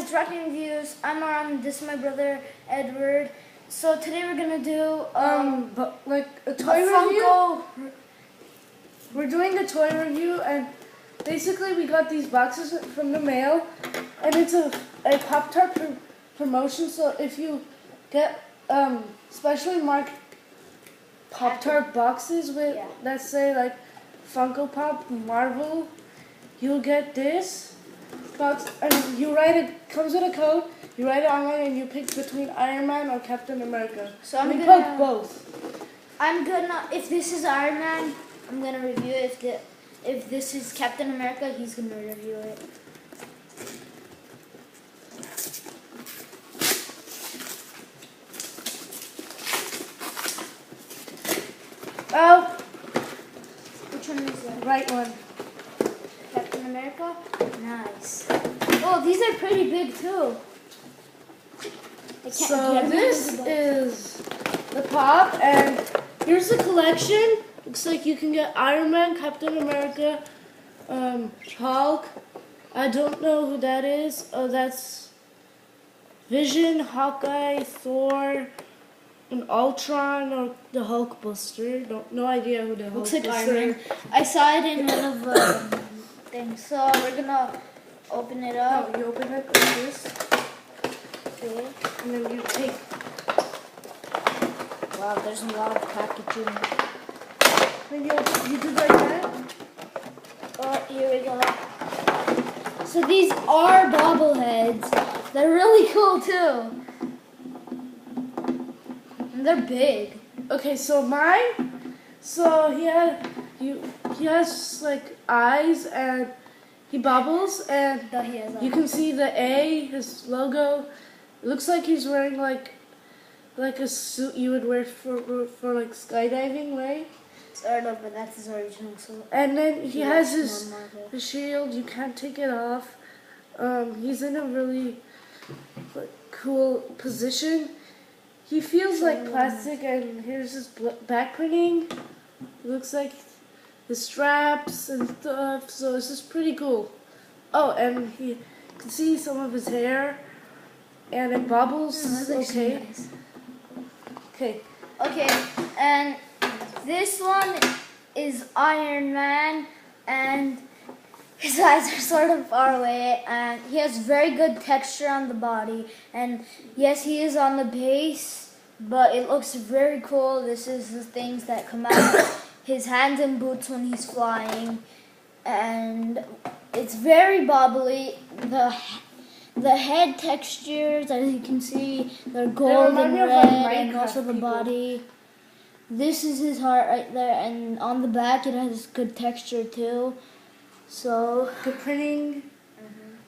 Unboxing Reviews. I'm Aram. This is my brother Edward. So today we're gonna do like a toy review. We're doing a toy review, and basically we got these boxes from the mail, and it's a Pop-Tart promotion. So if you get specially marked Pop-Tart boxes with, let's say, like Funko Pop, Marvel, you'll get this box, and you write it. Comes with a code. You write it online, and you pick between Iron Man or Captain America. So we put both. If this is Iron Man, I'm gonna review it. If this is Captain America, he's gonna review it. Oh, which one is that? Right one. Captain America? Nice. Oh, these are pretty big too. So this is the pop, and here's the collection. Looks like you can get Iron Man, Captain America, Hulk. I don't know who that is. Oh, that's Vision, Hawkeye, Thor, and Ultron, or the Hulk Buster. No idea who the Hulk Looks like Buster Iron Man. I saw it in one of the things. So we're gonna open it up. Oh, you open it like this. Okay. And then you take. Wow, there's a lot of packaging. Then you do like that. Oh, here we go. So these are bobbleheads. They're really cool too. And they're big. Okay, so mine. So he has like eyes, and he bobbles, and you can see the A, his logo. It looks like he's wearing like a suit you would wear for like skydiving, right? Sort of, but that's his original suit. And then he has his shield. You can't take it off. He's in a really cool position. He feels like plastic, and here's his back printing. It looks like the straps and stuff. So this is pretty cool. Oh, and you can see some of his hair. And it bubbles. Okay. Nice. Okay. Okay, and this one is Iron Man, and his eyes are sort of far away, and he has very good texture on the body. And yes, he is on the base, but it looks very cool. This is the things that come out his hands and boots when he's flying, and it's very bobbly. The head textures, as you can see, they're gold and red, and also the body. This is his heart right there, and on the back it has good texture too. So good printing.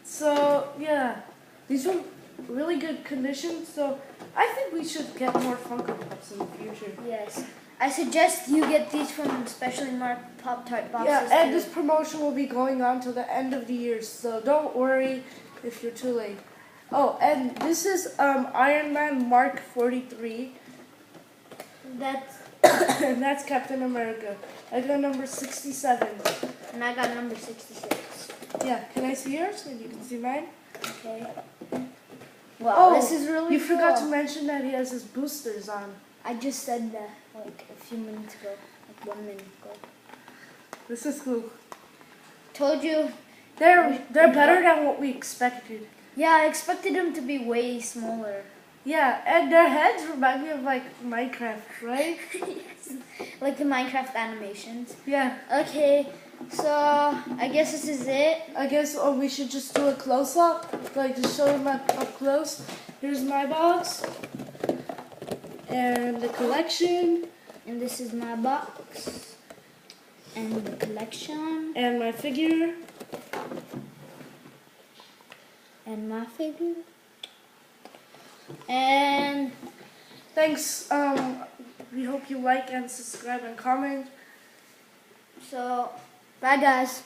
So yeah, these are really good condition. So I think we should get more Funko Pops in the future. Yes, I suggest you get these from specially marked Pop-Tart boxes. Yeah, and this promotion will be going on till the end of the year. So don't worry if you're too late. Oh, and this is Iron Man Mark 43. And that's Captain America. I got number 67. And I got number 66. Yeah, can I see yours? And you can see mine? Okay. Wow, this is really You cool. forgot to mention that he has his boosters on. I just said that like a few minutes ago, like 1 minute ago. This is cool. Told you. They're better than what we expected. Yeah, I expected them to be way smaller. Yeah, and their heads remind me of like Minecraft, right? Yes. Like the Minecraft animations. Yeah. Okay, so I guess this is it. I guess we should just do a close-up, like to show them up close. Here's my box. And the collection. And this is my box. And the collection. And my figure. And my figure. And thanks. We hope you like and subscribe and comment. So, bye guys.